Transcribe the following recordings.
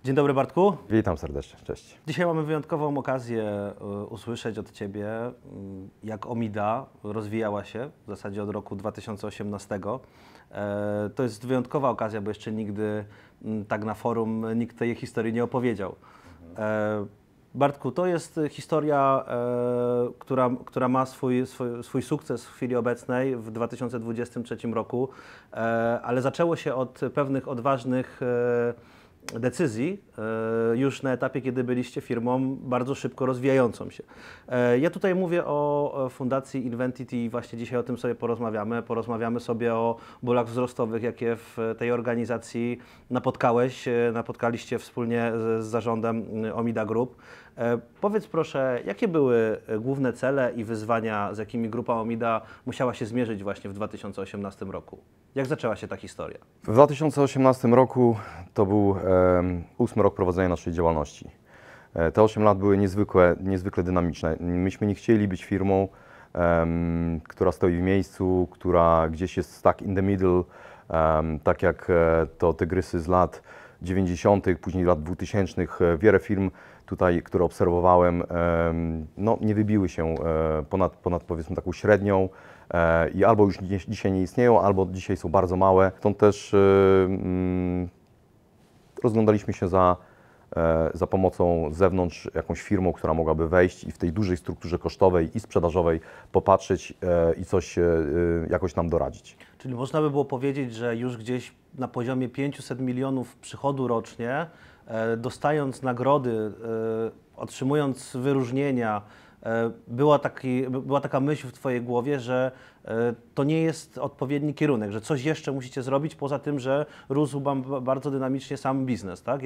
Dzień dobry, Bartku. Witam serdecznie, cześć. Dzisiaj mamy wyjątkową okazję usłyszeć od Ciebie, jak Omida rozwijała się w zasadzie od roku 2018. To jest wyjątkowa okazja, bo jeszcze nigdy tak na forum nikt tej historii nie opowiedział. Bartku, to jest historia, która ma swój sukces w chwili obecnej, w 2023 roku, ale zaczęło się od pewnych odważnych decyzji już na etapie, kiedy byliście firmą bardzo szybko rozwijającą się. Ja tutaj mówię o Fundacji Inventity i właśnie dzisiaj o tym sobie porozmawiamy. Porozmawiamy sobie o bólach wzrostowych, jakie w tej organizacji napotkaliście wspólnie z zarządem Omida Group. Powiedz proszę, jakie były główne cele i wyzwania, z jakimi grupa Omida musiała się zmierzyć właśnie w 2018 roku? Jak zaczęła się ta historia? W 2018 roku to był 8 rok prowadzenia naszej działalności. Te 8 lat były niezwykle dynamiczne. Myśmy nie chcieli być firmą, która stoi w miejscu, która gdzieś jest stuck in the middle, tak jak to Tygrysy z lat 90., później lat 2000. Wiele firm tutaj, które obserwowałem, no, nie wybiły się ponad powiedzmy taką średnią i albo już dzisiaj nie istnieją, albo dzisiaj są bardzo małe. Stąd też rozglądaliśmy się za pomocą z zewnątrz, jakąś firmą, która mogłaby wejść i w tej dużej strukturze kosztowej i sprzedażowej popatrzeć i coś jakoś nam doradzić. Czyli można by było powiedzieć, że już gdzieś na poziomie 500 milionów przychodu rocznie, dostając nagrody, otrzymując wyróżnienia, była taka myśl w Twojej głowie, że to nie jest odpowiedni kierunek, że coś jeszcze musicie zrobić, poza tym, że rósł bardzo dynamicznie sam biznes, tak?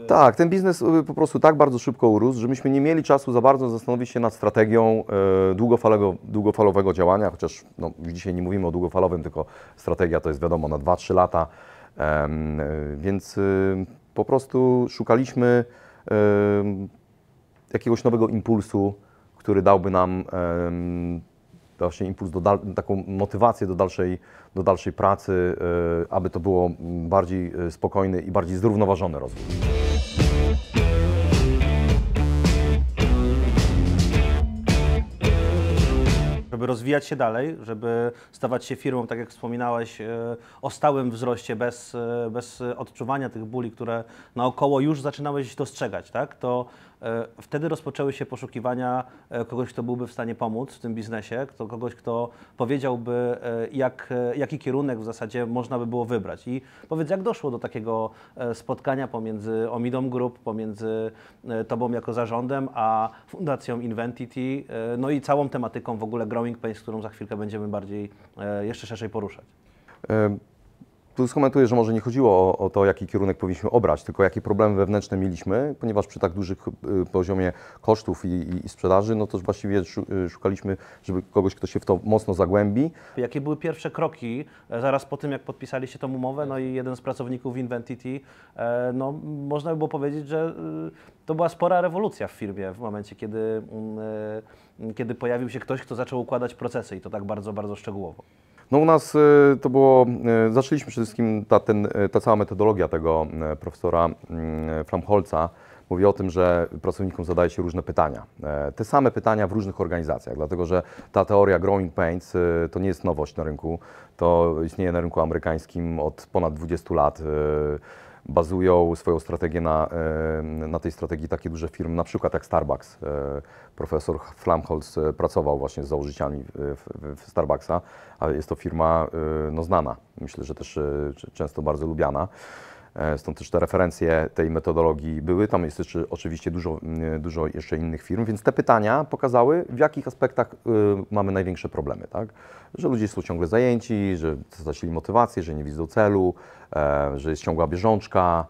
Tak, ten biznes po prostu tak bardzo szybko urósł, że myśmy nie mieli czasu za bardzo zastanowić się nad strategią długofalowego działania, chociaż no, już dzisiaj nie mówimy o długofalowym, tylko strategia to jest wiadomo na 2-3 lata, więc po prostu szukaliśmy jakiegoś nowego impulsu, który dałby nam właśnie impuls, taką motywację do dalszej pracy, aby to było bardziej spokojny i bardziej zrównoważony rozwój. Żeby rozwijać się dalej, żeby stawać się firmą, tak jak wspominałeś, o stałym wzroście, bez odczuwania tych bóli, które naokoło już zaczynałeś dostrzegać, tak? To wtedy rozpoczęły się poszukiwania kogoś, kto byłby w stanie pomóc w tym biznesie, kogoś, kto powiedziałby, jaki kierunek w zasadzie można by było wybrać. I powiedz, jak doszło do takiego spotkania pomiędzy Omidą Group, pomiędzy Tobą jako zarządem, a Fundacją Inventity, no i całą tematyką w ogóle Growing Pains, którą za chwilkę będziemy bardziej, jeszcze szerzej poruszać. Tu skomentuję, że może nie chodziło o to, jaki kierunek powinniśmy obrać, tylko jakie problemy wewnętrzne mieliśmy, ponieważ przy tak dużych poziomie kosztów i sprzedaży, no to właściwie szukaliśmy, żeby kogoś, kto się w to mocno zagłębi. Jakie były pierwsze kroki zaraz po tym, jak podpisaliście tą umowę, no i jeden z pracowników Inventity, no można by było powiedzieć, że to była spora rewolucja w firmie w momencie, kiedy pojawił się ktoś, kto zaczął układać procesy i to tak bardzo, bardzo szczegółowo. No u nas to było, zaczęliśmy przede wszystkim, ta cała metodologia tego profesora Flamholza mówi o tym, że pracownikom zadaje się różne pytania. Te same pytania w różnych organizacjach, dlatego że ta teoria Growing Pains to nie jest nowość na rynku, to istnieje na rynku amerykańskim od ponad 20 lat. Bazują swoją strategię na tej strategii takie duże firmy, na przykład jak Starbucks. Profesor Flamholz pracował właśnie z założycielami w Starbucksa, ale jest to firma no, znana, myślę, że też często bardzo lubiana. Stąd też te referencje tej metodologii były. Tam jest jeszcze oczywiście dużo jeszcze innych firm, więc te pytania pokazały, w jakich aspektach mamy największe problemy, tak? Że ludzie są ciągle zajęci, że stracili motywację, że nie widzą celu, że jest ciągła bieżączka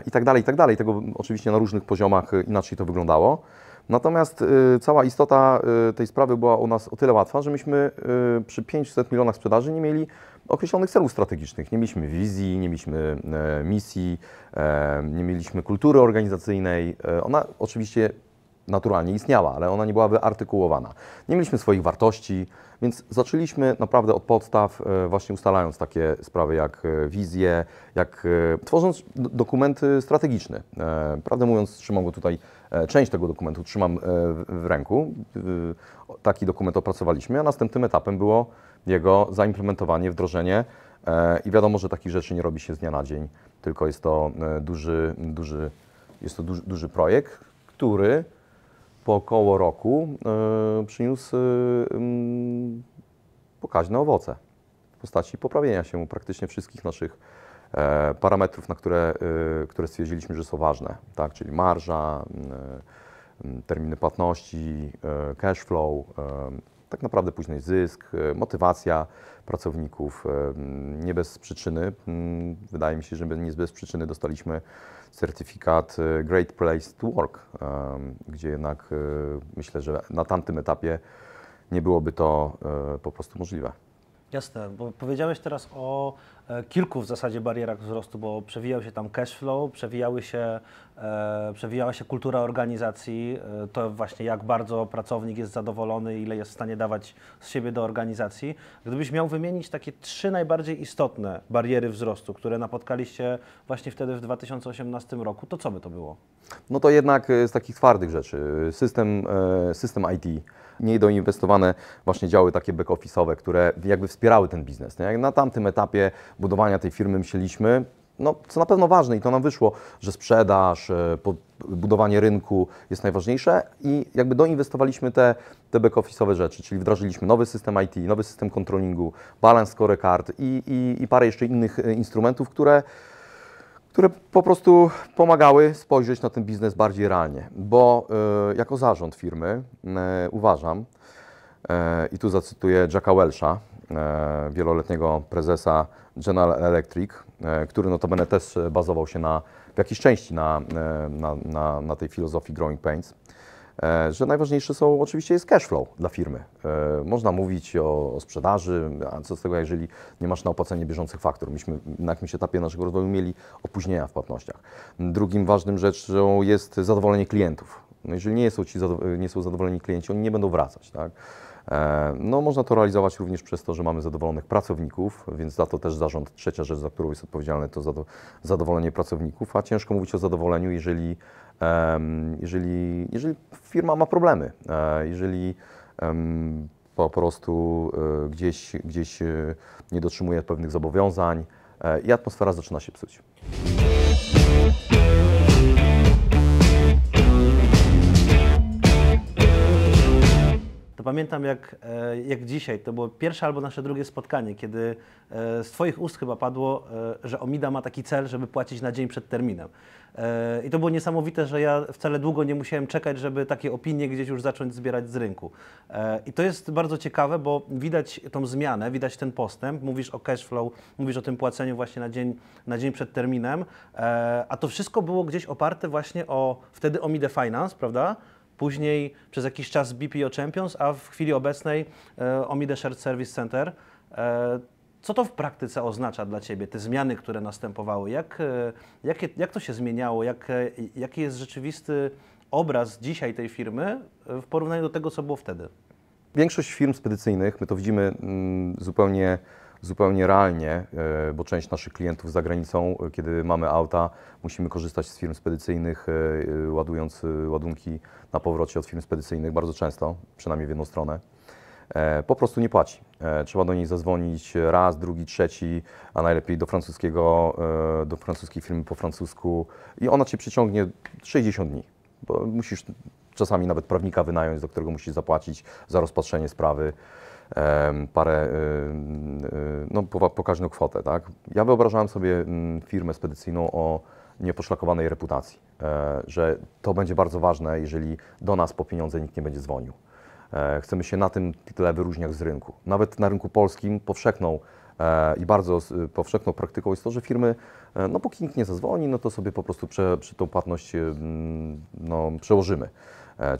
i tak dalej, i tak dalej. Tego oczywiście na różnych poziomach inaczej to wyglądało. Natomiast cała istota tej sprawy była u nas o tyle łatwa, że myśmy przy 500 milionach sprzedaży nie mieli określonych celów strategicznych. Nie mieliśmy wizji, nie mieliśmy misji, nie mieliśmy kultury organizacyjnej. Ona oczywiście naturalnie istniała, ale ona nie była wyartykułowana. Nie mieliśmy swoich wartości, więc zaczęliśmy naprawdę od podstaw, właśnie ustalając takie sprawy jak wizje, tworząc dokumenty strategiczne. Prawdę mówiąc, trzymam go tutaj, część tego dokumentu trzymam w ręku. Taki dokument opracowaliśmy, a następnym etapem było jego zaimplementowanie, wdrożenie. I wiadomo, że takich rzeczy nie robi się z dnia na dzień, tylko jest to duży projekt, który po około roku przyniósł pokaźne owoce w postaci poprawienia się praktycznie wszystkich naszych parametrów, które stwierdziliśmy, że są ważne, tak? Czyli marża, terminy płatności, cash flow, tak naprawdę później zysk, motywacja pracowników. Nie bez przyczyny, wydaje mi się, że nie bez przyczyny dostaliśmy certyfikat Great Place to Work, gdzie jednak myślę, że na tamtym etapie nie byłoby to po prostu możliwe. Jasne, bo powiedziałeś teraz o kilku w zasadzie barierach wzrostu, bo przewijał się tam cash flow, przewijała się kultura organizacji, to właśnie jak bardzo pracownik jest zadowolony, ile jest w stanie dawać z siebie do organizacji. Gdybyś miał wymienić takie 3 najbardziej istotne bariery wzrostu, które napotkaliście właśnie wtedy w 2018 roku, to co by to było? No to jednak z takich twardych rzeczy, system IT, niedoinwestowane właśnie działy takie back-office'owe, które jakby wspierały ten biznes. Nie? Na tamtym etapie budowania tej firmy myśleliśmy, no, co na pewno ważne i to nam wyszło, że sprzedaż, budowanie rynku jest najważniejsze i jakby doinwestowaliśmy te back-office'owe rzeczy, czyli wdrożyliśmy nowy system IT, nowy system controllingu, balance scorecard i parę jeszcze innych instrumentów, które po prostu pomagały spojrzeć na ten biznes bardziej realnie, bo jako zarząd firmy uważam, i tu zacytuję Jacka Welsha, wieloletniego prezesa General Electric, który notabene też bazował się w jakiejś części na tej filozofii Growing Pains, że najważniejsze oczywiście jest cash flow dla firmy. Można mówić o sprzedaży, a co z tego, jeżeli nie masz na opłacenie bieżących faktur. Myśmy na jakimś etapie naszego rozwoju mieli opóźnienia w płatnościach. Drugim ważnym rzeczą jest zadowolenie klientów. No jeżeli nie są zadowoleni klienci, oni nie będą wracać, tak? No, można to realizować również przez to, że mamy zadowolonych pracowników, więc za to też zarząd, trzecia rzecz, za którą jest odpowiedzialny, to zadowolenie pracowników, a ciężko mówić o zadowoleniu, jeżeli firma ma problemy, jeżeli po prostu gdzieś nie dotrzymuje pewnych zobowiązań i atmosfera zaczyna się psuć. Pamiętam jak dzisiaj, to było pierwsze albo nasze drugie spotkanie, kiedy z Twoich ust chyba padło, że Omida ma taki cel, żeby płacić na dzień przed terminem. I to było niesamowite, że ja wcale długo nie musiałem czekać, żeby takie opinie gdzieś już zacząć zbierać z rynku. I to jest bardzo ciekawe, bo widać tą zmianę, widać ten postęp, mówisz o cash flow, mówisz o tym płaceniu właśnie na dzień przed terminem, a to wszystko było gdzieś oparte właśnie wtedy Omidę Finance, prawda? Później przez jakiś czas BPO Champions, a w chwili obecnej Omida Shared Service Center. Co to w praktyce oznacza dla Ciebie, te zmiany, które następowały? Jak to się zmieniało? Jaki jest rzeczywisty obraz dzisiaj tej firmy w porównaniu do tego, co było wtedy? Większość firm spedycyjnych, my to widzimy zupełnie realnie, bo część naszych klientów za granicą, kiedy mamy auta, musimy korzystać z firm spedycyjnych, ładując ładunki na powrocie od firm spedycyjnych bardzo często, przynajmniej w jedną stronę. Po prostu nie płaci. Trzeba do niej zadzwonić raz, drugi, trzeci, a najlepiej do francuskiej firmy po francusku i ona Cię przyciągnie 60 dni, bo musisz czasami nawet prawnika wynająć, do którego musisz zapłacić za rozpatrzenie sprawy pokaźną kwotę. Tak? Ja wyobrażałem sobie firmę spedycyjną o nieposzlakowanej reputacji, że to będzie bardzo ważne, jeżeli do nas po pieniądze nikt nie będzie dzwonił. Chcemy się na tym tle wyróżniać z rynku. Nawet na rynku polskim powszechną i bardzo powszechną praktyką jest to, że firmy, no póki nikt nie zadzwoni, no to sobie po prostu tą płatność przełożymy.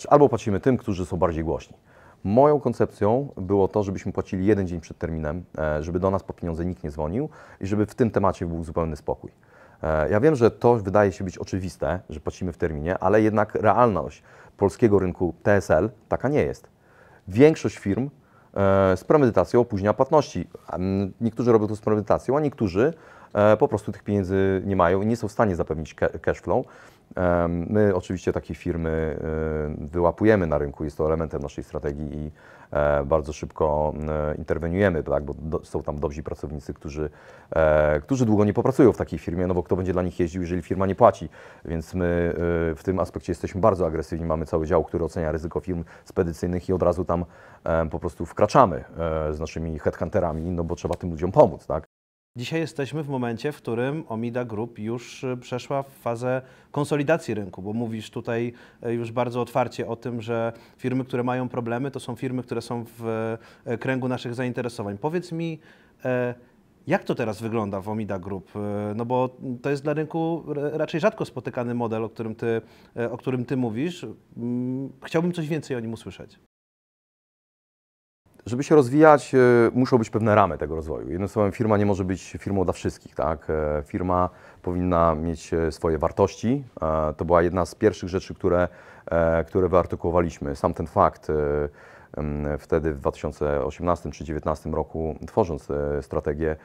Albo płacimy tym, którzy są bardziej głośni. Moją koncepcją było to, żebyśmy płacili 1 dzień przed terminem, żeby do nas po pieniądze nikt nie dzwonił i żeby w tym temacie był zupełny spokój. Ja wiem, że to wydaje się być oczywiste, że płacimy w terminie, ale jednak realność polskiego rynku TSL taka nie jest. Większość firm z premedytacją opóźnia płatności. Niektórzy robią to z premedytacją, a niektórzy po prostu tych pieniędzy nie mają i nie są w stanie zapewnić cash flow. My oczywiście takie firmy wyłapujemy na rynku, jest to elementem naszej strategii i bardzo szybko interweniujemy, tak, bo są tam dobrzy pracownicy, którzy długo nie popracują w takiej firmie, no bo kto będzie dla nich jeździł, jeżeli firma nie płaci. Więc my w tym aspekcie jesteśmy bardzo agresywni, mamy cały dział, który ocenia ryzyko firm spedycyjnych i od razu tam po prostu wkraczamy z naszymi headhunterami, no bo trzeba tym ludziom pomóc, tak? Dzisiaj jesteśmy w momencie, w którym Omida Group już przeszła w fazę konsolidacji rynku, bo mówisz tutaj już bardzo otwarcie o tym, że firmy, które mają problemy, to są firmy, które są w kręgu naszych zainteresowań. Powiedz mi, jak to teraz wygląda w Omida Group? No bo to jest dla rynku raczej rzadko spotykany model, o którym ty mówisz. Chciałbym coś więcej o nim usłyszeć. Żeby się rozwijać, muszą być pewne ramy tego rozwoju. Jednym słowem, firma nie może być firmą dla wszystkich, tak? Firma powinna mieć swoje wartości. To była jedna z pierwszych rzeczy, które wyartykułowaliśmy. Sam ten fakt wtedy w 2018 czy 2019 roku, tworząc strategię,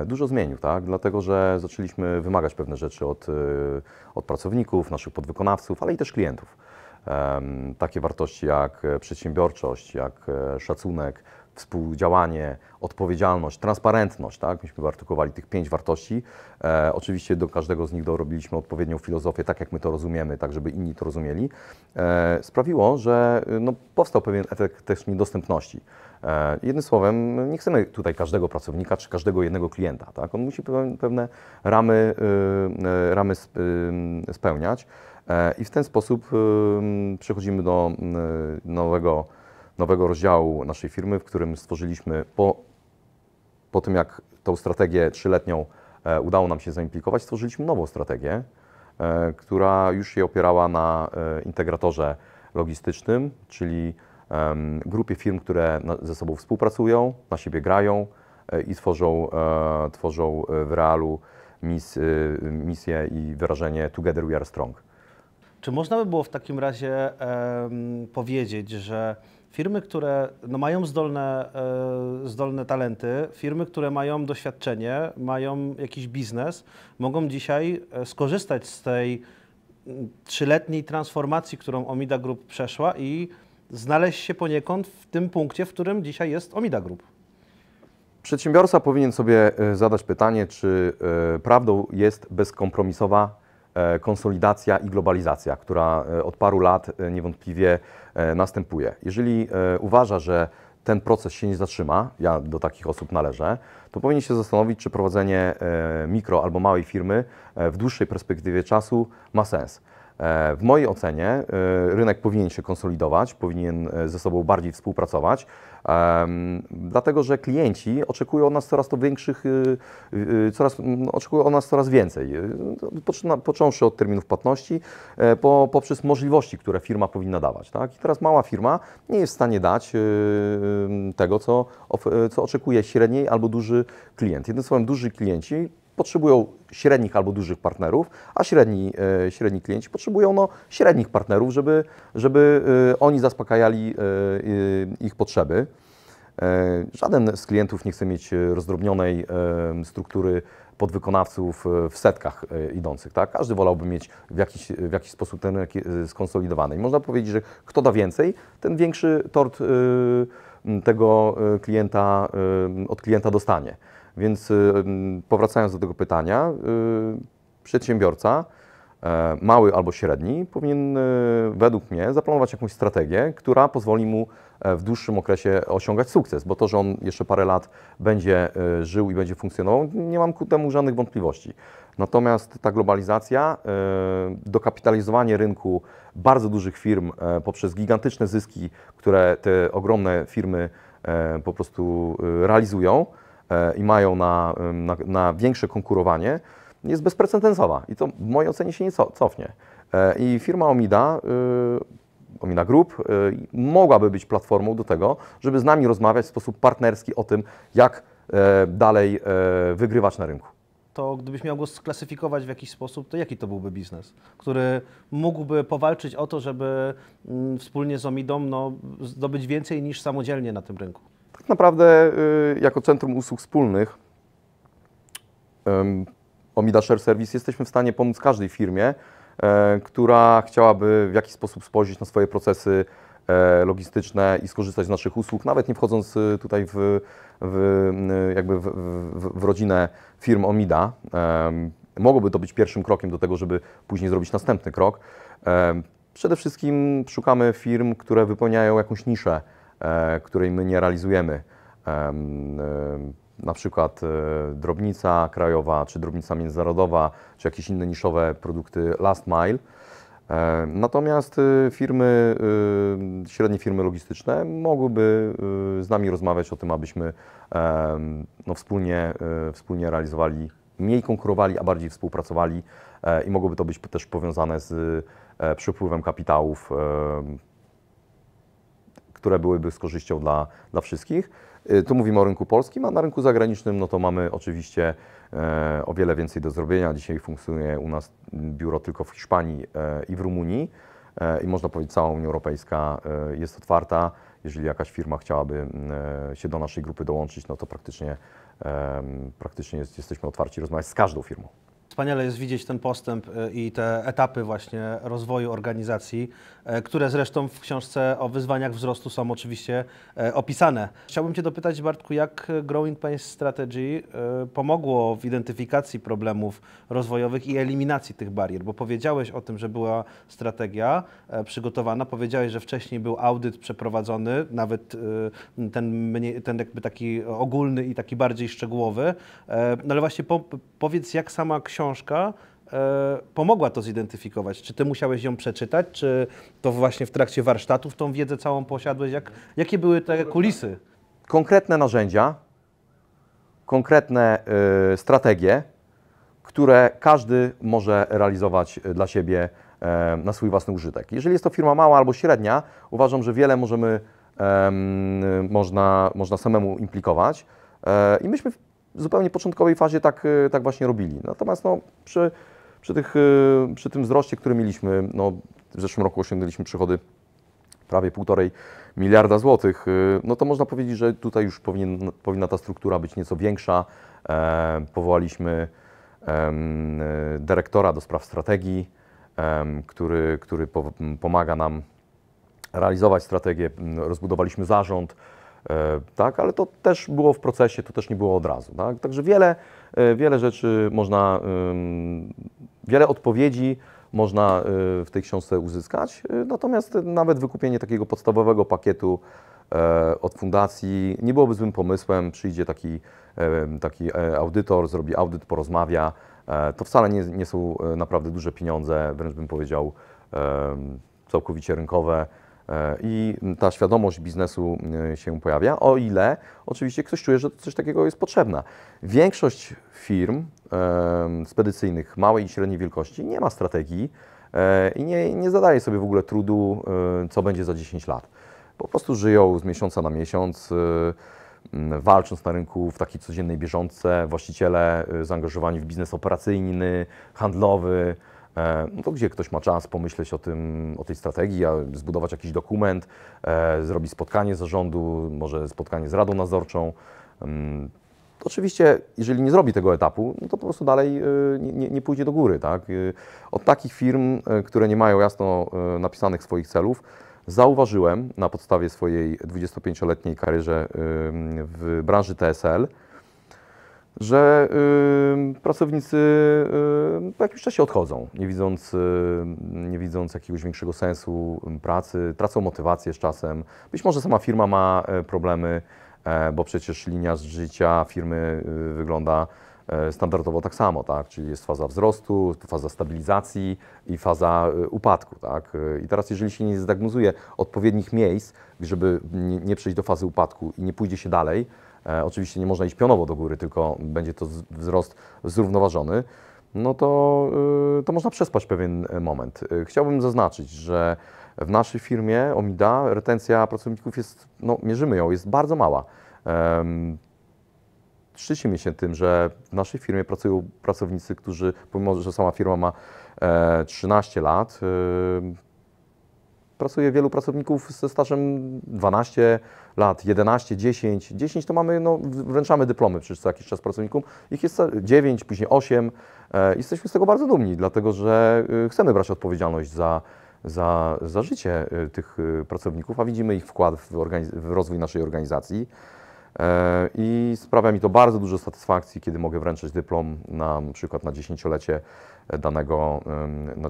dużo zmienił, tak? Dlatego że zaczęliśmy wymagać pewne rzeczy od pracowników, naszych podwykonawców, ale i też klientów. Takie wartości jak przedsiębiorczość, jak szacunek, współdziałanie, odpowiedzialność, transparentność, tak? Myśmy wyartykułowali tych 5 wartości. Oczywiście do każdego z nich dorobiliśmy odpowiednią filozofię, tak jak my to rozumiemy, tak żeby inni to rozumieli. Sprawiło, że no, powstał pewien efekt też dostępności. Jednym słowem, nie chcemy tutaj każdego pracownika czy każdego jednego klienta, tak? On musi pewne ramy spełniać. I w ten sposób przechodzimy do nowego rozdziału naszej firmy, w którym stworzyliśmy po tym, jak tą strategię 3-letnią udało nam się zaimplikować, stworzyliśmy nową strategię, która już się opierała na integratorze logistycznym, czyli grupie firm, które ze sobą współpracują, na siebie grają i tworzą w realu misję i wyrażenie Together we are strong. Czy można by było w takim razie powiedzieć, że firmy, które no, mają zdolne talenty, firmy, które mają doświadczenie, mają jakiś biznes, mogą dzisiaj skorzystać z tej 3-letniej transformacji, którą Omida Group przeszła i znaleźć się poniekąd w tym punkcie, w którym dzisiaj jest Omida Group? Przedsiębiorca powinien sobie zadać pytanie, czy prawdą jest bezkompromisowa konsolidacja i globalizacja, która od paru lat niewątpliwie następuje. Jeżeli uważa, że ten proces się nie zatrzyma, ja do takich osób należę, to powinien się zastanowić, czy prowadzenie mikro albo małej firmy w dłuższej perspektywie czasu ma sens. W mojej ocenie rynek powinien się konsolidować, powinien ze sobą bardziej współpracować, dlatego że klienci oczekują od nas oczekują od nas coraz więcej, począwszy od terminów płatności, poprzez możliwości, które firma powinna dawać. Tak? I teraz mała firma nie jest w stanie dać tego, co oczekuje średniej albo duży klient. Jednym słowem, duży klienci potrzebują średnich albo dużych partnerów, a średni klienci potrzebują średnich partnerów, żeby oni zaspokajali ich potrzeby. Żaden z klientów nie chce mieć rozdrobnionej struktury podwykonawców w setkach idących. Tak? Każdy wolałby mieć w jakiś sposób ten skonsolidowany. I można powiedzieć, że kto da więcej, ten większy tort tego klienta od klienta dostanie. Więc powracając do tego pytania, przedsiębiorca, mały albo średni, powinien według mnie zaplanować jakąś strategię, która pozwoli mu w dłuższym okresie osiągać sukces, bo to, że on jeszcze parę lat będzie żył i będzie funkcjonował, nie mam ku temu żadnych wątpliwości. Natomiast ta globalizacja, dokapitalizowanie rynku bardzo dużych firm poprzez gigantyczne zyski, które te ogromne firmy po prostu realizują, i mają na większe konkurowanie, jest bezprecedensowa i to w mojej ocenie się nie cofnie. I firma Omida Group mogłaby być platformą do tego, żeby z nami rozmawiać w sposób partnerski o tym, jak dalej wygrywać na rynku. to gdybyś miał go sklasyfikować w jakiś sposób, to jaki to byłby biznes, który mógłby powalczyć o to, żeby wspólnie z Omidą no, zdobyć więcej niż samodzielnie na tym rynku? Tak naprawdę jako Centrum Usług Wspólnych Omida Share Service jesteśmy w stanie pomóc każdej firmie, która chciałaby w jakiś sposób spojrzeć na swoje procesy logistyczne i skorzystać z naszych usług, nawet nie wchodząc tutaj w rodzinę firm Omida. Mogłoby to być pierwszym krokiem do tego, żeby później zrobić następny krok. Przede wszystkim szukamy firm, które wypełniają jakąś niszę, której my nie realizujemy. Na przykład drobnica krajowa, czy drobnica międzynarodowa, czy jakieś inne niszowe produkty last mile. Natomiast firmy, średnie firmy logistyczne mogłyby z nami rozmawiać o tym, abyśmy no, wspólnie realizowali, mniej konkurowali, a bardziej współpracowali i mogłoby to być też powiązane z przepływem kapitałów, które byłyby z korzyścią dla wszystkich. Tu mówimy o rynku polskim, a na rynku zagranicznym no to mamy oczywiście o wiele więcej do zrobienia. Dzisiaj funkcjonuje u nas biuro tylko w Hiszpanii i w Rumunii i można powiedzieć, cała Unia Europejska jest otwarta. Jeżeli jakaś firma chciałaby się do naszej grupy dołączyć, no to praktycznie jesteśmy otwarci rozmawiać z każdą firmą. Wspaniale jest widzieć ten postęp i te etapy właśnie rozwoju organizacji, które zresztą w książce o wyzwaniach wzrostu są oczywiście opisane. Chciałbym Cię dopytać, Bartku, jak Growing Pains Strategy pomogło w identyfikacji problemów rozwojowych i eliminacji tych barier, bo powiedziałeś o tym, że była strategia przygotowana, powiedziałeś, że wcześniej był audyt przeprowadzony, nawet ten jakby taki ogólny i taki bardziej szczegółowy, no ale właśnie powiedz, jak sama książka pomogła to zidentyfikować? Czy Ty musiałeś ją przeczytać, czy to właśnie w trakcie warsztatów tą wiedzę całą posiadłeś? Jakie były te kulisy? Konkretne narzędzia, konkretne strategie, które każdy może realizować dla siebie na swój własny użytek. Jeżeli jest to firma mała albo średnia, uważam, że wiele można samemu implikować i myśmy w zupełnie początkowej fazie tak właśnie robili. Natomiast no, przy tym wzroście, który mieliśmy, no, w zeszłym roku osiągnęliśmy przychody prawie 1,5 miliarda złotych, no to można powiedzieć, że tutaj już powinna ta struktura być nieco większa. Powołaliśmy dyrektora do spraw strategii, który pomaga nam realizować strategię. Rozbudowaliśmy zarząd, tak, ale to też było w procesie, to też nie było od razu. Tak? Także wiele rzeczy można, wiele odpowiedzi można w tej książce uzyskać, natomiast nawet wykupienie takiego podstawowego pakietu od fundacji nie byłoby złym pomysłem. Przyjdzie taki audytor, zrobi audyt, porozmawia. To wcale nie są naprawdę duże pieniądze, wręcz bym powiedział całkowicie rynkowe. I ta świadomość biznesu się pojawia, o ile oczywiście ktoś czuje, że coś takiego jest potrzebne. Większość firm spedycyjnych małej i średniej wielkości nie ma strategii i nie zadaje sobie w ogóle trudu, co będzie za 10 lat. Po prostu żyją z miesiąca na miesiąc, walcząc na rynku w takiej codziennej bieżączce. Właściciele zaangażowani w biznes operacyjny, handlowy. No to gdzie ktoś ma czas pomyśleć o tej strategii, zbudować jakiś dokument, zrobić spotkanie zarządu, może spotkanie z radą nadzorczą. Oczywiście, jeżeli nie zrobi tego etapu, no to po prostu dalej nie pójdzie do góry. Tak? Od takich firm, które nie mają jasno napisanych swoich celów, zauważyłem na podstawie swojej 25-letniej karierze w branży TSL, że pracownicy po jakimś czasie odchodzą, nie widząc jakiegoś większego sensu pracy, tracą motywację z czasem. Być może sama firma ma problemy, bo przecież linia życia firmy wygląda standardowo tak samo, tak? Czyli jest faza wzrostu, faza stabilizacji i faza upadku. Tak? I teraz jeżeli się nie zdiagnozuje odpowiednich miejsc, żeby nie przejść do fazy upadku i nie pójdzie się dalej, oczywiście nie można iść pionowo do góry, tylko będzie to wzrost zrównoważony, no to można przespać pewien moment. Chciałbym zaznaczyć, że w naszej firmie Omida retencja pracowników jest, no, mierzymy ją, jest bardzo mała. szczycimy się tym, że w naszej firmie pracują pracownicy, którzy, pomimo że sama firma ma 13 lat, pracuje wielu pracowników ze stażem 12 lat, 11, 10. 10 to mamy, no, wręczamy dyplomy przecież co jakiś czas pracownikom. Ich jest 9, później 8. Jesteśmy z tego bardzo dumni, dlatego że chcemy brać odpowiedzialność za życie tych pracowników, a widzimy ich wkład w rozwój naszej organizacji. I sprawia mi to bardzo dużo satysfakcji, kiedy mogę wręczyć dyplom na przykład na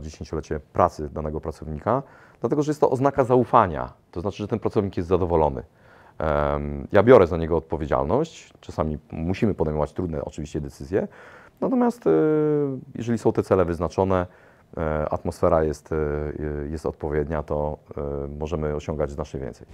dziesięciolecie pracy danego pracownika, dlatego że jest to oznaka zaufania, to znaczy, że ten pracownik jest zadowolony. Ja biorę za niego odpowiedzialność, czasami musimy podejmować trudne oczywiście decyzje, natomiast jeżeli są te cele wyznaczone, atmosfera jest odpowiednia, to możemy osiągać znacznie więcej.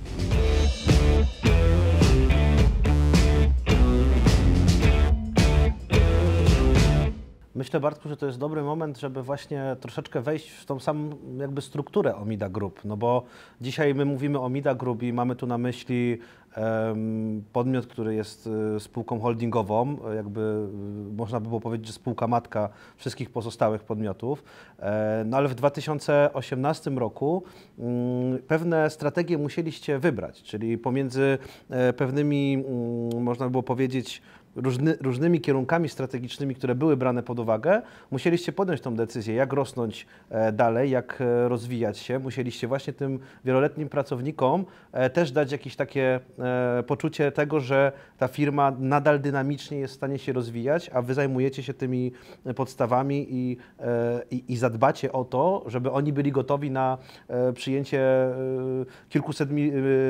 Myślę, Bartku, że to jest dobry moment, żeby właśnie troszeczkę wejść w tą samą jakby strukturę Omida Group, no bo dzisiaj my mówimy o Omida Group i mamy tu na myśli podmiot, który jest spółką holdingową, jakby można by było powiedzieć, że spółka matka wszystkich pozostałych podmiotów, no ale w 2018 roku pewne strategie musieliście wybrać, czyli pomiędzy pewnymi, można by było powiedzieć, różnymi kierunkami strategicznymi, które były brane pod uwagę, musieliście podjąć tą decyzję, jak rosnąć dalej, jak rozwijać się. Musieliście właśnie tym wieloletnim pracownikom też dać jakieś takie poczucie tego, że ta firma nadal dynamicznie jest w stanie się rozwijać, a wy zajmujecie się tymi podstawami i zadbacie o to, żeby oni byli gotowi na przyjęcie kilkuset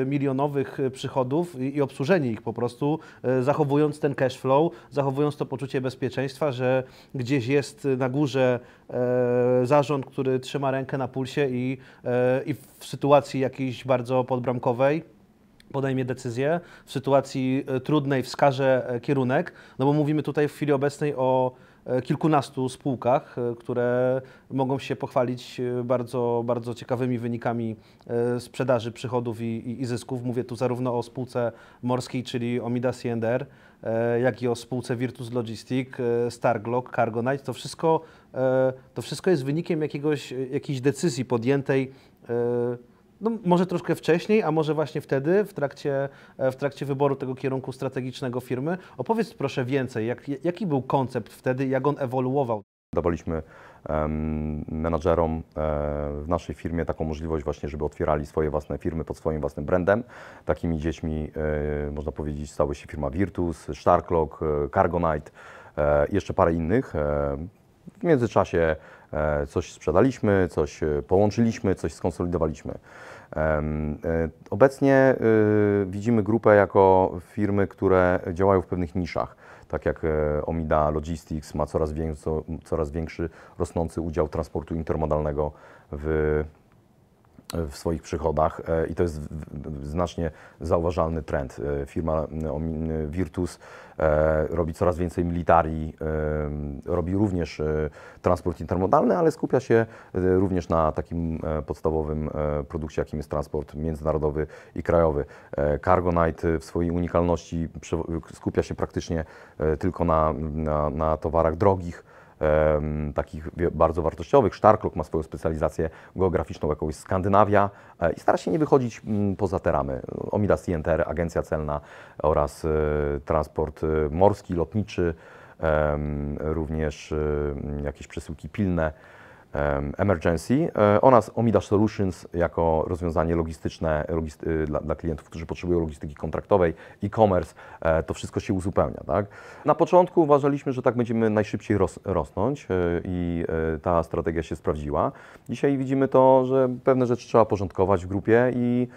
milionowych przychodów i obsłużenie ich po prostu, zachowując ten cash flow, zachowując to poczucie bezpieczeństwa, że gdzieś jest na górze zarząd, który trzyma rękę na pulsie i w sytuacji jakiejś bardzo podbramkowej podejmie decyzję, w sytuacji trudnej wskaże kierunek, no bo mówimy tutaj w chwili obecnej o kilkunastu spółkach, które mogą się pochwalić bardzo, bardzo ciekawymi wynikami sprzedaży, przychodów i zysków. Mówię tu zarówno o spółce morskiej, czyli Omida C&R, jak i o spółce Virtus Logistic, Starglog, Cargonite. To wszystko jest wynikiem jakiejś decyzji podjętej no, może troszkę wcześniej, a może właśnie wtedy, w trakcie wyboru tego kierunku strategicznego firmy. Opowiedz proszę więcej, jaki był koncept wtedy, jak on ewoluował? Dawaliśmy menadżerom w naszej firmie taką możliwość właśnie, żeby otwierali swoje własne firmy pod swoim własnym brandem. Takimi dziećmi, można powiedzieć, stała się firma Virtus, Starklog, Cargonite i jeszcze parę innych. W międzyczasie coś sprzedaliśmy, coś połączyliśmy, coś skonsolidowaliśmy. Obecnie widzimy grupę jako firmy, które działają w pewnych niszach. Tak jak Omida Logistics ma coraz większy, rosnący udział transportu intermodalnego w swoich przychodach i to jest znacznie zauważalny trend. Firma Virtus robi coraz więcej militarii, robi również transport intermodalny, ale skupia się również na takim podstawowym produkcie, jakim jest transport międzynarodowy i krajowy. Cargonite w swojej unikalności skupia się praktycznie tylko na towarach drogich, takich bardzo wartościowych. Starklog ma swoją specjalizację geograficzną, jakąś Skandynawia i stara się nie wychodzić poza te ramy. Omida C&R, agencja celna oraz transport morski, lotniczy, również jakieś przesyłki pilne, emergency oraz Omida Solutions jako rozwiązanie logistyczne dla klientów, którzy potrzebują logistyki kontraktowej, e-commerce, to wszystko się uzupełnia. Tak? Na początku uważaliśmy, że tak będziemy najszybciej rosnąć i ta strategia się sprawdziła. Dzisiaj widzimy to, że pewne rzeczy trzeba porządkować w grupie i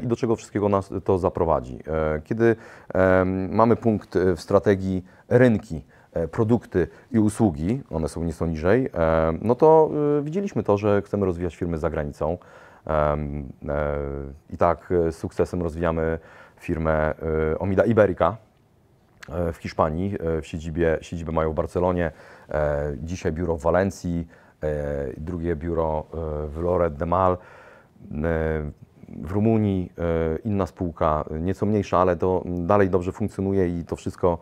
do czego wszystkiego nas to zaprowadzi. Kiedy mamy punkt w strategii rynki, produkty i usługi, one są nieco niżej, no to widzieliśmy to, że chcemy rozwijać firmy za granicą. I tak z sukcesem rozwijamy firmę Omida Iberica w Hiszpanii. Siedzibę mają w Barcelonie, dzisiaj biuro w Walencji, drugie biuro w Lloret de Mar. W Rumunii inna spółka, nieco mniejsza, ale to dalej dobrze funkcjonuje i to wszystko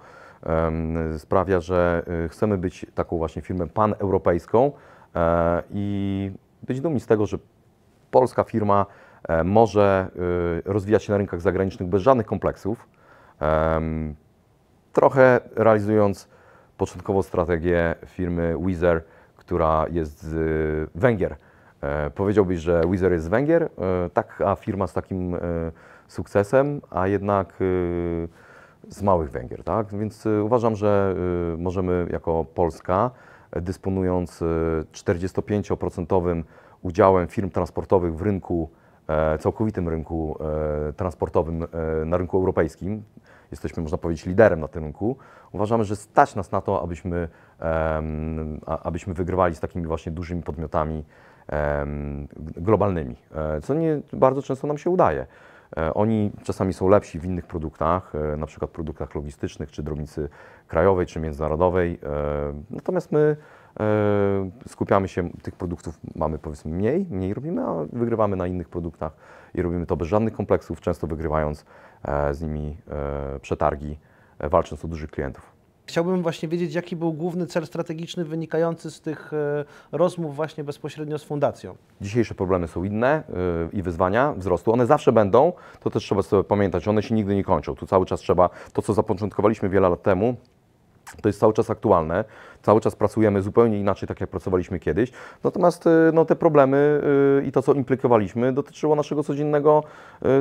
sprawia, że chcemy być taką właśnie firmą paneuropejską i być dumni z tego, że polska firma może rozwijać się na rynkach zagranicznych bez żadnych kompleksów, trochę realizując początkową strategię firmy Wizz Air, która jest z Węgier. Powiedziałbyś, że Wizz Air jest z Węgier, taka firma z takim sukcesem, a jednak z małych Węgier, tak? Więc uważam, że możemy jako Polska, dysponując 45% udziałem firm transportowych w rynku, całkowitym rynku transportowym na rynku europejskim, jesteśmy, można powiedzieć, liderem na tym rynku. Uważamy, że stać nas na to, abyśmy wygrywali z takimi właśnie dużymi podmiotami globalnymi, co nie bardzo często nam się udaje. Oni czasami są lepsi w innych produktach, na przykład produktach logistycznych, czy drobnicy krajowej, czy międzynarodowej. Natomiast my skupiamy się, tych produktów mamy powiedzmy mniej robimy, a wygrywamy na innych produktach i robimy to bez żadnych kompleksów, często wygrywając z nimi przetargi, walcząc o dużych klientów. Chciałbym właśnie wiedzieć, jaki był główny cel strategiczny wynikający z tych rozmów właśnie bezpośrednio z fundacją. Dzisiejsze problemy są inne i wyzwania wzrostu. One zawsze będą, to też trzeba sobie pamiętać, one się nigdy nie kończą. Tu cały czas trzeba, to co zapoczątkowaliśmy wiele lat temu, to jest cały czas aktualne, cały czas pracujemy zupełnie inaczej, tak jak pracowaliśmy kiedyś. Natomiast no, te problemy i to, co implikowaliśmy, dotyczyło naszego codziennego,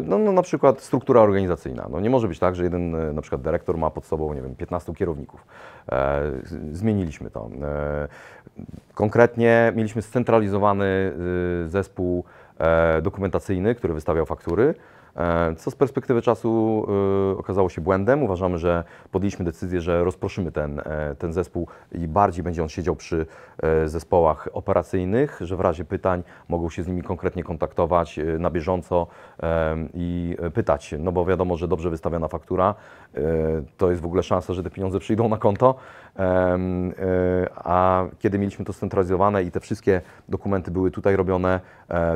no, na przykład struktura organizacyjna. No, nie może być tak, że jeden na przykład dyrektor ma pod sobą, nie wiem, 15 kierowników. Zmieniliśmy to. Konkretnie mieliśmy scentralizowany zespół dokumentacyjny, który wystawiał faktury, co z perspektywy czasu okazało się błędem. Uważamy, że podjęliśmy decyzję, że rozproszymy ten zespół i bardziej będzie on siedział przy zespołach operacyjnych, że w razie pytań mogą się z nimi konkretnie kontaktować na bieżąco i pytać, no bo wiadomo, że dobrze wystawiona faktura to jest w ogóle szansa, że te pieniądze przyjdą na konto, a kiedy mieliśmy to scentralizowane i te wszystkie dokumenty były tutaj robione,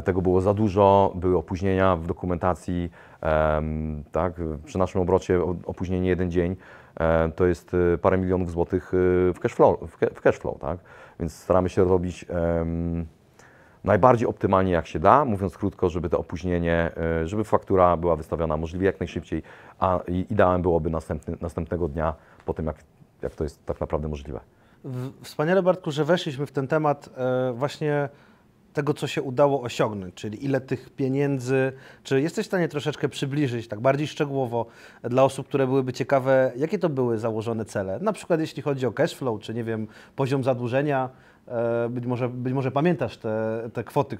tego było za dużo, były opóźnienia w dokumentacji, tak, przy naszym obrocie opóźnienie jeden dzień to jest parę milionów złotych w cash flow, tak? Więc staramy się robić najbardziej optymalnie jak się da, mówiąc krótko, żeby to opóźnienie, żeby faktura była wystawiona możliwie jak najszybciej, a ideałem byłoby następnego dnia po tym, jak to jest tak naprawdę możliwe. Wspaniale, Bartku, że weszliśmy w ten temat właśnie tego, co się udało osiągnąć, czyli ile tych pieniędzy, czy jesteś w stanie troszeczkę przybliżyć, tak bardziej szczegółowo dla osób, które byłyby ciekawe, jakie to były założone cele, na przykład jeśli chodzi o cash flow, czy nie wiem, poziom zadłużenia, być może pamiętasz te kwoty,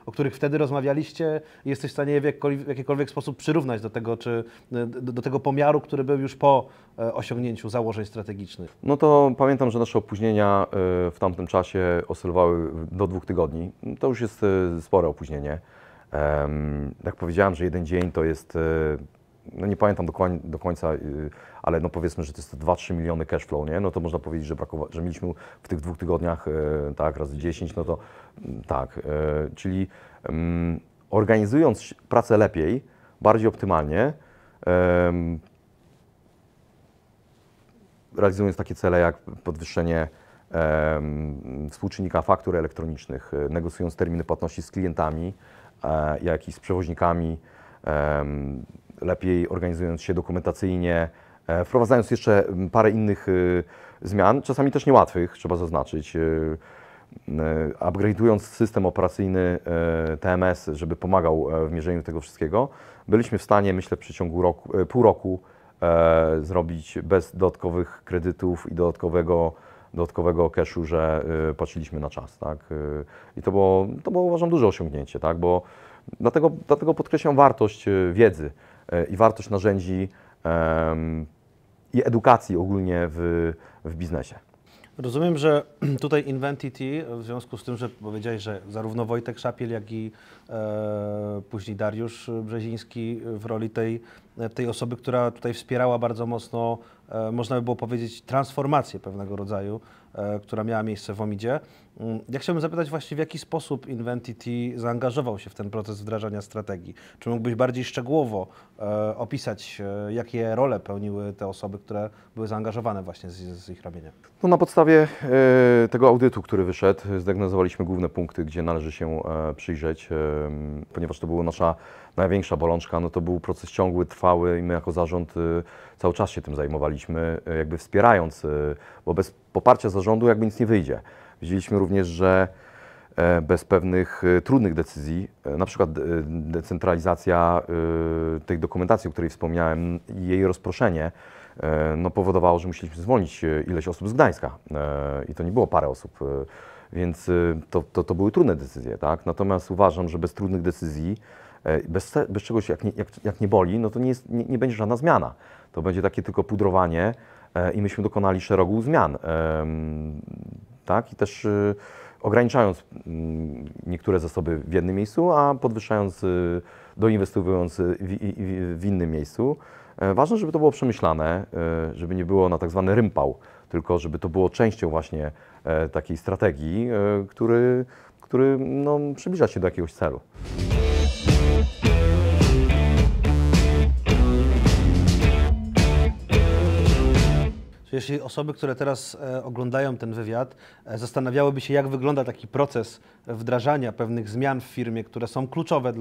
o których wtedy rozmawialiście i jesteś w stanie je w jakikolwiek sposób przyrównać do tego, czy do tego pomiaru, który był już po osiągnięciu założeń strategicznych. No to pamiętam, że nasze opóźnienia w tamtym czasie oscylowały do 2 tygodni. To już jest spore opóźnienie. Jak powiedziałem, że jeden dzień to jest, no nie pamiętam do końca, ale no powiedzmy, że to jest 2-3 miliony cash flow, nie? No to można powiedzieć, że mieliśmy w tych 2 tygodniach tak, razy 10, no to tak. Czyli organizując pracę lepiej, bardziej optymalnie, realizując takie cele jak podwyższenie współczynnika faktur elektronicznych, negocjując terminy płatności z klientami, jak i z przewoźnikami, lepiej organizując się dokumentacyjnie, wprowadzając jeszcze parę innych zmian, czasami też niełatwych, trzeba zaznaczyć, upgrade'ując system operacyjny TMS, żeby pomagał w mierzeniu tego wszystkiego, byliśmy w stanie, myślę, w przeciągu pół roku zrobić bez dodatkowych kredytów i dodatkowego cashu, że płaciliśmy na czas, tak? I to było uważam duże osiągnięcie, tak? Bo dlatego podkreślam wartość wiedzy i wartość narzędzi i edukacji ogólnie w biznesie. Rozumiem, że tutaj Inventity, w związku z tym, że powiedziałeś, że zarówno Wojtek Szapiel, jak i później Dariusz Brzeziński w roli tej osoby, która tutaj wspierała bardzo mocno, można by było powiedzieć, transformację pewnego rodzaju która miała miejsce w Omidzie. Ja chciałbym zapytać właśnie, w jaki sposób Inventity zaangażował się w ten proces wdrażania strategii? Czy mógłbyś bardziej szczegółowo opisać, jakie role pełniły te osoby, które były zaangażowane właśnie z ich ramienia? No, na podstawie tego audytu, który wyszedł, zdiagnozowaliśmy główne punkty, gdzie należy się przyjrzeć, ponieważ to była nasza największa bolączka, no to był proces ciągły, trwały i my jako zarząd cały czas się tym zajmowaliśmy, jakby wspierając, bo bez poparcia zarządu jakby nic nie wyjdzie. Widzieliśmy również, że bez pewnych trudnych decyzji, na przykład decentralizacja tej dokumentacji, o której wspomniałem, i jej rozproszenie, no powodowało, że musieliśmy zwolnić ileś osób z Gdańska i to nie było parę osób, więc to były trudne decyzje, tak? Natomiast uważam, że bez trudnych decyzji, bez czegoś jak nie boli, no to nie będzie żadna zmiana. To będzie takie tylko pudrowanie i myśmy dokonali szeregu zmian, tak? I też ograniczając niektóre zasoby w jednym miejscu, a podwyższając, doinwestowując w innym miejscu. Ważne, żeby to było przemyślane, żeby nie było na tak zwany rympał, tylko żeby to było częścią właśnie takiej strategii, który no, przybliża się do jakiegoś celu. Jeśli osoby, które teraz oglądają ten wywiad, zastanawiałyby się, jak wygląda taki proces wdrażania pewnych zmian w firmie, które są kluczowe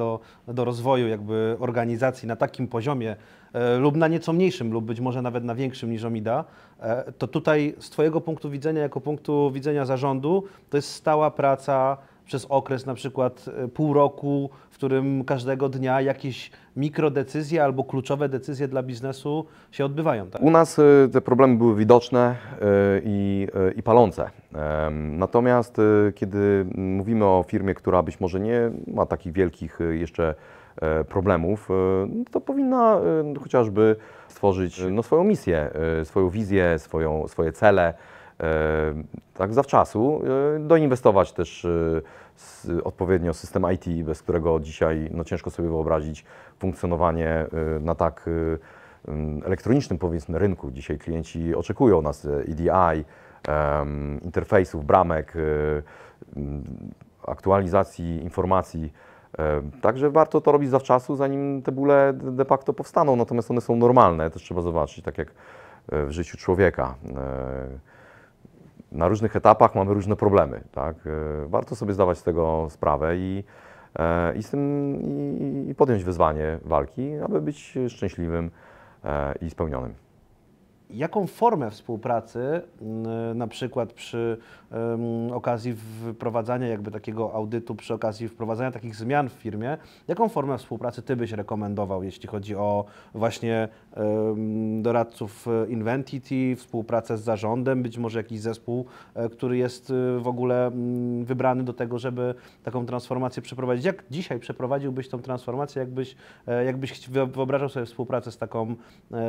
do rozwoju jakby organizacji na takim poziomie lub na nieco mniejszym, lub być może nawet na większym niż Omida, to tutaj z Twojego punktu widzenia, jako punktu widzenia zarządu, to jest stała praca przez okres na przykład pół roku, w którym każdego dnia jakieś mikrodecyzje albo kluczowe decyzje dla biznesu się odbywają. Tak? U nas te problemy były widoczne i palące. Natomiast kiedy mówimy o firmie, która być może nie ma takich wielkich jeszcze problemów, to powinna chociażby stworzyć no, swoją misję, swoją wizję, swoje cele, tak zawczasu, doinwestować też odpowiednio system IT, bez którego dzisiaj no, ciężko sobie wyobrazić funkcjonowanie na tak elektronicznym, powiedzmy, rynku. Dzisiaj klienci oczekują od nas EDI, interfejsów, bramek, aktualizacji informacji. Także warto to robić zawczasu, zanim te bóle de facto powstaną, natomiast one są normalne, też trzeba zobaczyć, tak jak w życiu człowieka. Na różnych etapach mamy różne problemy, tak? Warto sobie zdawać z tego sprawę i podjąć wyzwanie walki, aby być szczęśliwym i spełnionym. Jaką formę współpracy, na przykład przy okazji wprowadzania jakby takiego audytu, przy okazji wprowadzania takich zmian w firmie, jaką formę współpracy Ty byś rekomendował, jeśli chodzi o właśnie doradców Inventity, współpracę z zarządem, być może jakiś zespół, który jest w ogóle wybrany do tego, żeby taką transformację przeprowadzić. Jak dzisiaj przeprowadziłbyś tą transformację, jakbyś wyobrażał sobie współpracę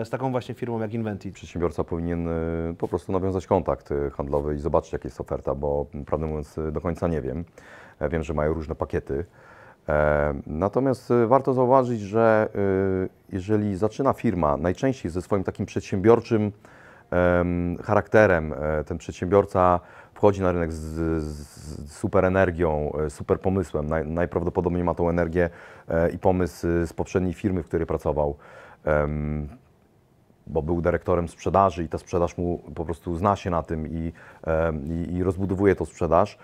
z taką właśnie firmą jak Inventity? Przedsiębiorca powinien po prostu nawiązać kontakt handlowy i zobaczyć, jaka jest oferta, bo prawdę mówiąc do końca nie wiem. Wiem, że mają różne pakiety. Natomiast warto zauważyć, że jeżeli zaczyna firma najczęściej ze swoim takim przedsiębiorczym charakterem, ten przedsiębiorca wchodzi na rynek z super energią, super pomysłem, najprawdopodobniej ma tą energię i pomysł z poprzedniej firmy, w której pracował, bo był dyrektorem sprzedaży i ta sprzedaż mu po prostu zna się na tym i rozbudowuje tą sprzedaż,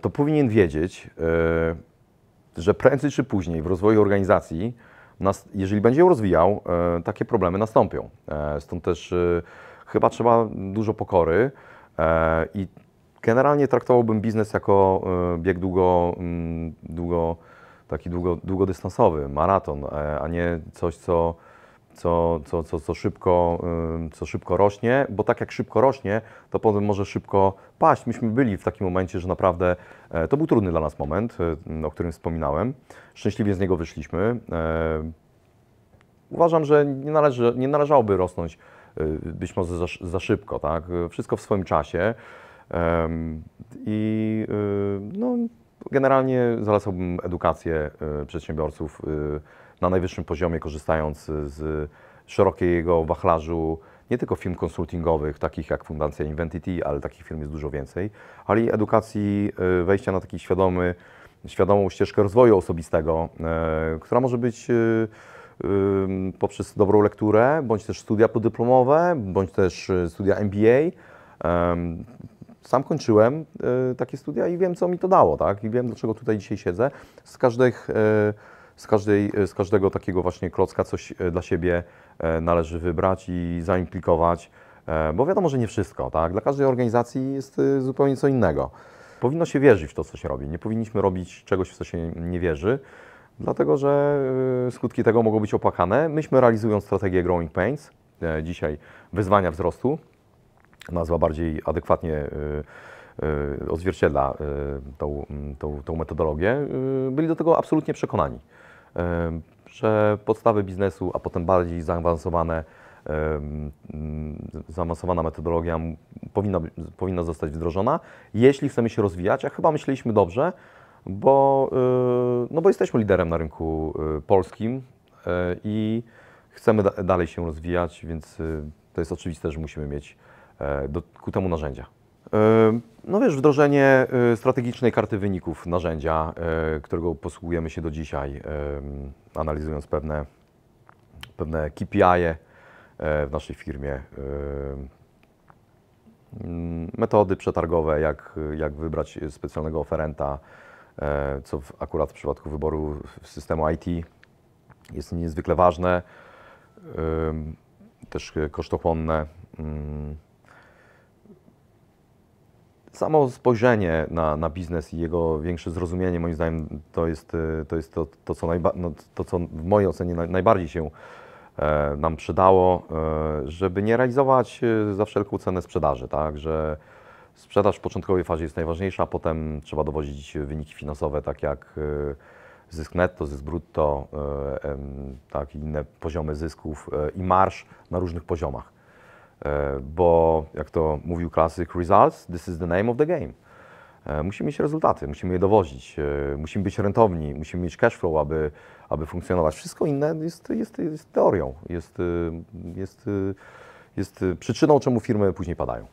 to powinien wiedzieć, że prędzej czy później w rozwoju organizacji, jeżeli będzie ją rozwijał, takie problemy nastąpią. Stąd też chyba trzeba dużo pokory i generalnie traktowałbym biznes jako bieg długodystansowy, maraton, a nie coś, co szybko rośnie, bo tak jak szybko rośnie, to potem może szybko paść. Myśmy byli w takim momencie, że naprawdę to był trudny dla nas moment, o którym wspominałem. Szczęśliwie z niego wyszliśmy. Uważam, że nie należałoby rosnąć być może za szybko, tak? Wszystko w swoim czasie. No, generalnie zalecałbym edukację przedsiębiorców na najwyższym poziomie, korzystając z szerokiego wachlarzu nie tylko firm konsultingowych, takich jak Fundacja Inventity, ale takich firm jest dużo więcej, ale i edukacji, wejścia na taki świadomą ścieżkę rozwoju osobistego, która może być poprzez dobrą lekturę, bądź też studia podyplomowe, bądź też studia MBA. Sam kończyłem takie studia i wiem, co mi to dało, tak? I wiem, dlaczego tutaj dzisiaj siedzę. Z każdego takiego właśnie klocka coś dla siebie należy wybrać i zaimplikować, bo wiadomo, że nie wszystko, tak? Dla każdej organizacji jest zupełnie co innego. Powinno się wierzyć w to, co się robi. Nie powinniśmy robić czegoś, w co się nie wierzy, dlatego że skutki tego mogą być opłakane. Myśmy realizując strategię Growing Pains, dzisiaj wyzwania wzrostu, nazwa bardziej adekwatnie odzwierciedla tą metodologię, byli do tego absolutnie przekonani, że podstawy biznesu, a potem bardziej zaawansowana metodologia powinna zostać wdrożona, jeśli chcemy się rozwijać, a chyba myśleliśmy dobrze, bo jesteśmy liderem na rynku polskim i chcemy dalej się rozwijać, więc to jest oczywiste, że musimy mieć ku temu narzędzia. No wiesz, wdrożenie strategicznej karty wyników narzędzia, którego posługujemy się do dzisiaj, analizując pewne KPI-e w naszej firmie, metody przetargowe, jak wybrać specjalnego oferenta, co akurat w przypadku wyboru systemu IT jest niezwykle ważne, też kosztochłonne. Samo spojrzenie na biznes i jego większe zrozumienie, moim zdaniem, to jest to, co w mojej ocenie najbardziej się nam przydało, żeby nie realizować za wszelką cenę sprzedaży, tak? Że sprzedaż w początkowej fazie jest najważniejsza, a potem trzeba dowodzić wyniki finansowe, tak jak zysk netto, zysk brutto, tak, i inne poziomy zysków i marż na różnych poziomach. Bo jak to mówił klasyk, results, this is the name of the game. Musimy mieć rezultaty, musimy je dowozić, musimy być rentowni, musimy mieć cash flow, aby funkcjonować. Wszystko inne jest teorią, jest przyczyną, czemu firmy później padają.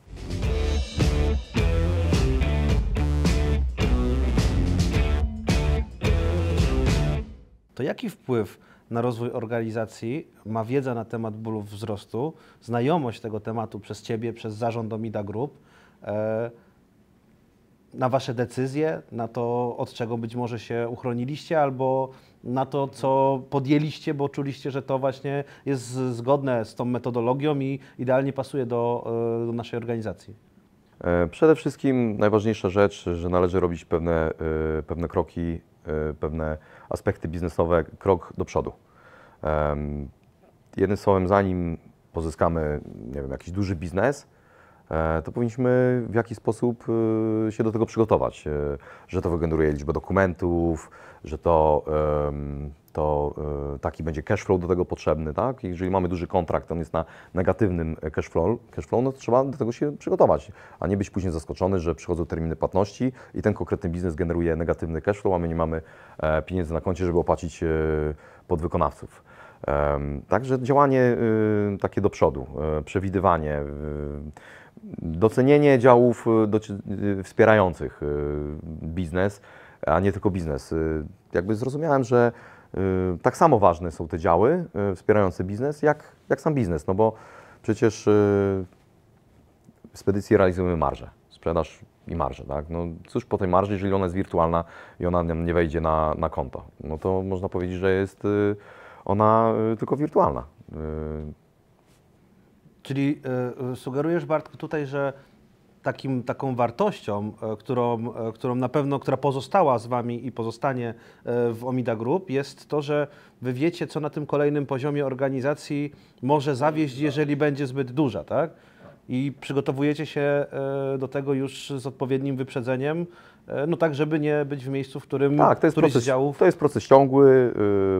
To jaki wpływ na rozwój organizacji ma wiedza na temat bólów wzrostu, znajomość tego tematu przez Ciebie, przez zarząd Omida Group, na Wasze decyzje, na to, od czego być może się uchroniliście, albo na to, co podjęliście, bo czuliście, że to właśnie jest zgodne z tą metodologią i idealnie pasuje do naszej organizacji? Przede wszystkim najważniejsza rzecz, że należy robić pewne kroki, pewne aspekty biznesowe, krok do przodu. Jednym słowem, zanim pozyskamy, nie wiem, jakiś duży biznes, to powinniśmy w jakiś sposób się do tego przygotować, że to wygeneruje liczbę dokumentów, że taki będzie cash flow do tego potrzebny, tak? Jeżeli mamy duży kontrakt, on jest na negatywnym cash flow, no to trzeba do tego się przygotować, a nie być później zaskoczony, że przychodzą terminy płatności i ten konkretny biznes generuje negatywny cash flow, a my nie mamy pieniędzy na koncie, żeby opłacić podwykonawców. Także działanie takie do przodu, przewidywanie, docenienie działów wspierających biznes, a nie tylko biznes. Jakby zrozumiałem, że tak samo ważne są te działy wspierające biznes, jak sam biznes, no bo przecież w spedycji realizujemy marżę, sprzedaż i marżę, tak? No cóż po tej marży, jeżeli ona jest wirtualna i ona nam nie wejdzie na konto, no to można powiedzieć, że jest ona tylko wirtualna. Czyli sugerujesz, Bartku, tutaj, że taką wartością, którą na pewno, która pozostała z Wami i pozostanie w Omida Group, jest to, że Wy wiecie, co na tym kolejnym poziomie organizacji może zawieść, jeżeli będzie zbyt duża, tak? I przygotowujecie się do tego już z odpowiednim wyprzedzeniem, no tak, żeby nie być w miejscu, w którym któryś z działów... To jest proces ciągły.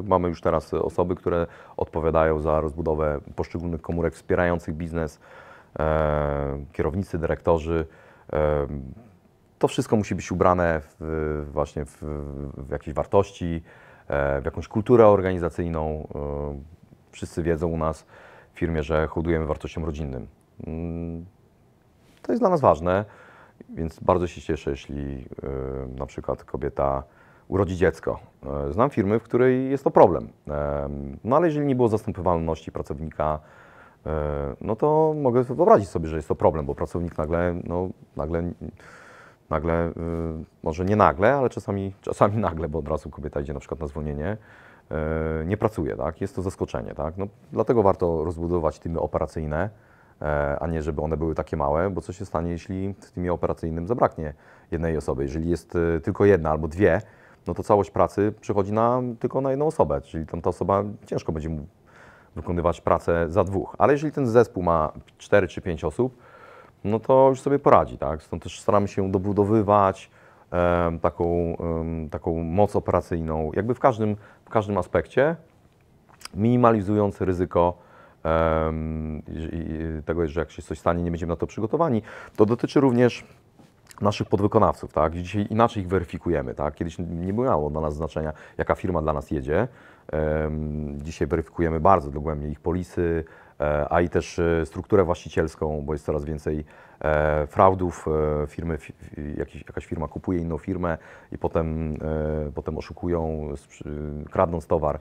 Mamy już teraz osoby, które odpowiadają za rozbudowę poszczególnych komórek wspierających biznes, kierownicy, dyrektorzy. To wszystko musi być ubrane właśnie w jakieś wartości, w jakąś kulturę organizacyjną. Wszyscy wiedzą u nas, w firmie, że hołdujemy wartościom rodzinnym. To jest dla nas ważne, więc bardzo się cieszę, jeśli na przykład kobieta urodzi dziecko. Znam firmy, w której jest to problem. No ale jeżeli nie było zastępowalności pracownika, no to mogę wyobrazić sobie, że jest to problem, bo pracownik nagle, może nie nagle, ale czasami nagle, bo od razu kobieta idzie na przykład na zwolnienie, nie pracuje, tak? Jest to zaskoczenie, tak? No, dlatego warto rozbudować teamy operacyjne, a nie żeby one były takie małe, bo co się stanie, jeśli w teamie operacyjnym zabraknie jednej osoby? Jeżeli jest tylko jedna albo dwie, no to całość pracy przychodzi tylko na jedną osobę, czyli tam ta osoba ciężko będzie wykonywać pracę za dwóch. Ale jeżeli ten zespół ma 4 czy 5 osób, no to już sobie poradzi, tak? Stąd też staramy się dobudowywać taką moc operacyjną, jakby w każdym aspekcie, minimalizując ryzyko tego, że jak się coś stanie, nie będziemy na to przygotowani. To dotyczy również naszych podwykonawców, tak? Dzisiaj inaczej ich weryfikujemy, tak? Kiedyś nie miało dla nas znaczenia, jaka firma dla nas jedzie. Dzisiaj weryfikujemy bardzo dogłębnie ich polisy, a i też strukturę właścicielską, bo jest coraz więcej fraudów. Jakaś firma kupuje inną firmę i potem oszukują, kradnąc towar.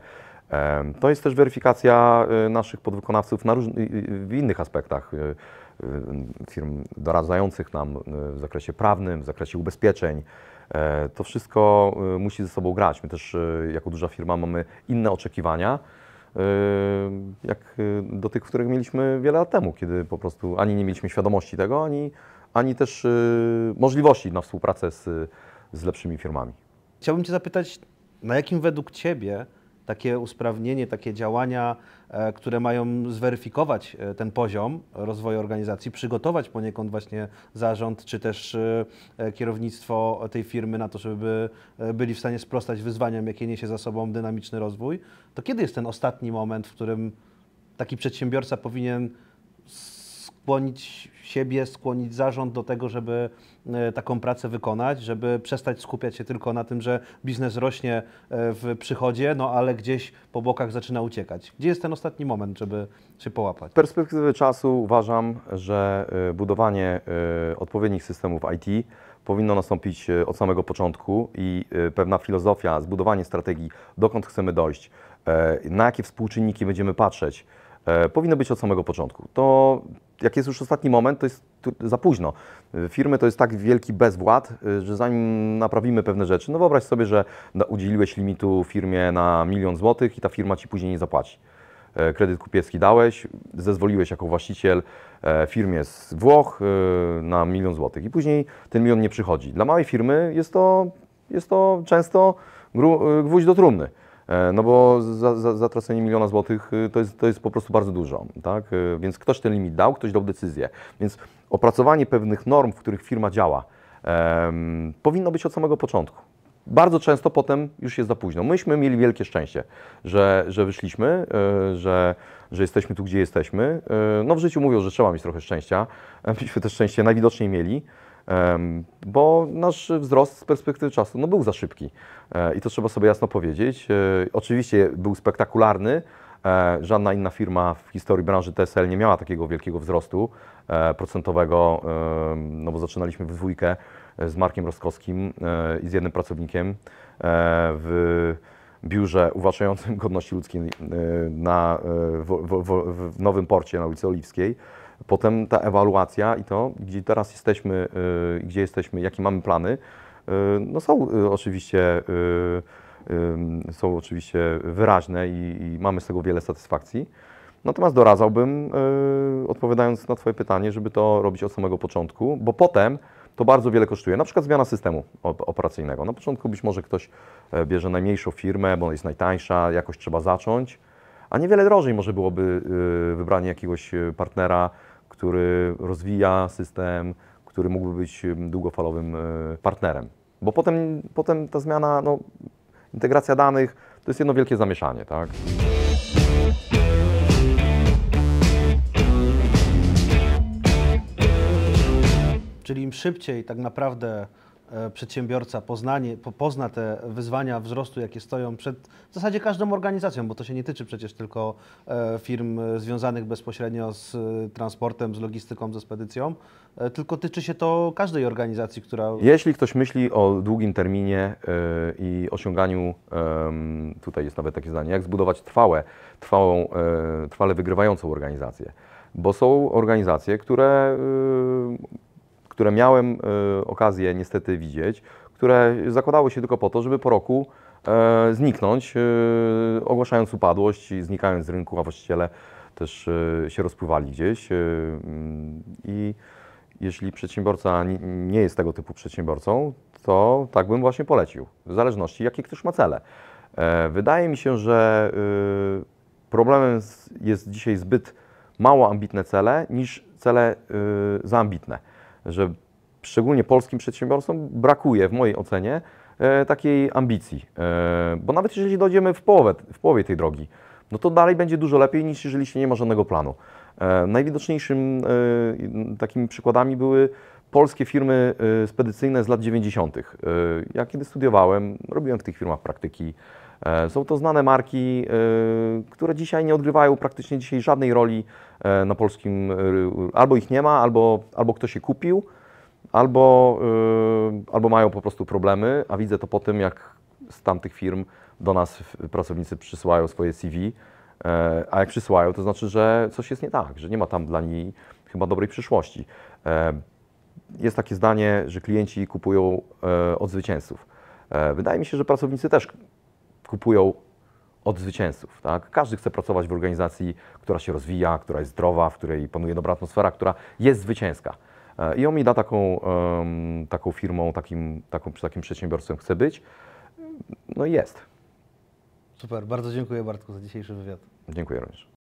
To jest też weryfikacja naszych podwykonawców w innych aspektach firm doradzających nam w zakresie prawnym, w zakresie ubezpieczeń. To wszystko musi ze sobą grać. My też jako duża firma mamy inne oczekiwania, jak do tych, których mieliśmy wiele lat temu, kiedy po prostu ani nie mieliśmy świadomości tego, ani też możliwości na współpracę z lepszymi firmami. Chciałbym Cię zapytać, na jakim według Ciebie takie usprawnienie, takie działania, które mają zweryfikować ten poziom rozwoju organizacji, przygotować poniekąd właśnie zarząd, czy też kierownictwo tej firmy na to, żeby byli w stanie sprostać wyzwaniom, jakie niesie za sobą dynamiczny rozwój, to kiedy jest ten ostatni moment, w którym taki przedsiębiorca powinien skłonić siebie, skłonić zarząd do tego, żeby taką pracę wykonać, żeby przestać skupiać się tylko na tym, że biznes rośnie w przychodzie, no ale gdzieś po bokach zaczyna uciekać. Gdzie jest ten ostatni moment, żeby się połapać? Z perspektywy czasu uważam, że budowanie odpowiednich systemów IT powinno nastąpić od samego początku i pewna filozofia, zbudowanie strategii, dokąd chcemy dojść, na jakie współczynniki będziemy patrzeć, powinno być od samego początku. To jak jest już ostatni moment, to jest za późno. Firmy to jest tak wielki bezwład, że zanim naprawimy pewne rzeczy, no wyobraź sobie, że udzieliłeś limitu firmie na 1 000 000 złotych i ta firma Ci później nie zapłaci. Kredyt kupiecki dałeś, zezwoliłeś jako właściciel firmie z Włoch na 1 000 000 złotych i później ten milion nie przychodzi. Dla małej firmy jest to często gwóźdź do trumny. No bo zatracenie 1 000 000 złotych to jest po prostu bardzo dużo, tak? Więc ktoś ten limit dał, ktoś dał decyzję. Więc opracowanie pewnych norm, w których firma działa, powinno być od samego początku. Bardzo często potem już jest za późno. Myśmy mieli wielkie szczęście, że wyszliśmy, że jesteśmy tu, gdzie jesteśmy. No w życiu mówią, że trzeba mieć trochę szczęścia. Myśmy też szczęście najwidoczniej mieli. Bo nasz wzrost z perspektywy czasu był za szybki i to trzeba sobie jasno powiedzieć. Oczywiście był spektakularny, żadna inna firma w historii branży TSL nie miała takiego wielkiego wzrostu procentowego, no bo zaczynaliśmy w dwójkę z Markiem Rostkowskim i z jednym pracownikiem w biurze uważającym godności ludzkiej w Nowym Porcie na ulicy Oliwskiej. Potem ta ewaluacja i to, gdzie teraz jesteśmy, gdzie jesteśmy, jakie mamy plany, no są oczywiście wyraźne i mamy z tego wiele satysfakcji. Natomiast doradzałbym, odpowiadając na Twoje pytanie, żeby to robić od samego początku, bo potem to bardzo wiele kosztuje. Na przykład zmiana systemu operacyjnego. Na początku być może ktoś bierze najmniejszą firmę, bo ona jest najtańsza, jakoś trzeba zacząć, a niewiele drożej może byłoby wybranie jakiegoś partnera, który rozwija system, który mógłby być długofalowym partnerem. Bo potem ta zmiana, integracja danych, to jest jedno wielkie zamieszanie, tak? Czyli im szybciej tak naprawdę przedsiębiorca pozna te wyzwania wzrostu, jakie stoją przed w zasadzie każdą organizacją, bo to się nie tyczy przecież tylko firm związanych bezpośrednio z transportem, z logistyką, ze spedycją, tylko tyczy się to każdej organizacji, która... Jeśli ktoś myśli o długim terminie i osiąganiu, tutaj jest nawet takie zdanie, jak zbudować trwale wygrywającą organizację, bo są organizacje, które miałem okazję niestety widzieć, które zakładały się tylko po to, żeby po roku zniknąć, ogłaszając upadłość i znikając z rynku, a właściciele też się rozpływali gdzieś. I jeśli przedsiębiorca nie jest tego typu przedsiębiorcą, to tak bym właśnie polecił, w zależności jakie ktoś ma cele. Wydaje mi się, że problemem jest dzisiaj zbyt mało ambitne cele niż cele za ambitne. Że szczególnie polskim przedsiębiorcom brakuje w mojej ocenie takiej ambicji, bo nawet jeżeli dojdziemy w połowie tej drogi, no to dalej będzie dużo lepiej niż jeżeli się nie ma żadnego planu. Najwidoczniejszym takimi przykładami były polskie firmy spedycyjne z lat 90. Ja kiedy studiowałem, robiłem w tych firmach praktyki. Są to znane marki, które dzisiaj nie odgrywają praktycznie dzisiaj żadnej roli na polskim, albo ich nie ma, albo ktoś je kupił, albo mają po prostu problemy, a widzę to po tym, jak z tamtych firm do nas pracownicy przysyłają swoje CV, a jak przysyłają, to znaczy, że coś jest nie tak, że nie ma tam dla niej chyba dobrej przyszłości. Jest takie zdanie, że klienci kupują od zwycięzców. Wydaje mi się, że pracownicy też kupują od zwycięzców. Tak? Każdy chce pracować w organizacji, która się rozwija, która jest zdrowa, w której panuje dobra atmosfera, która jest zwycięska. I Omida taką firmą, takim przedsiębiorstwem chce być. No i jest. Super, bardzo dziękuję Bartku za dzisiejszy wywiad. Dziękuję również.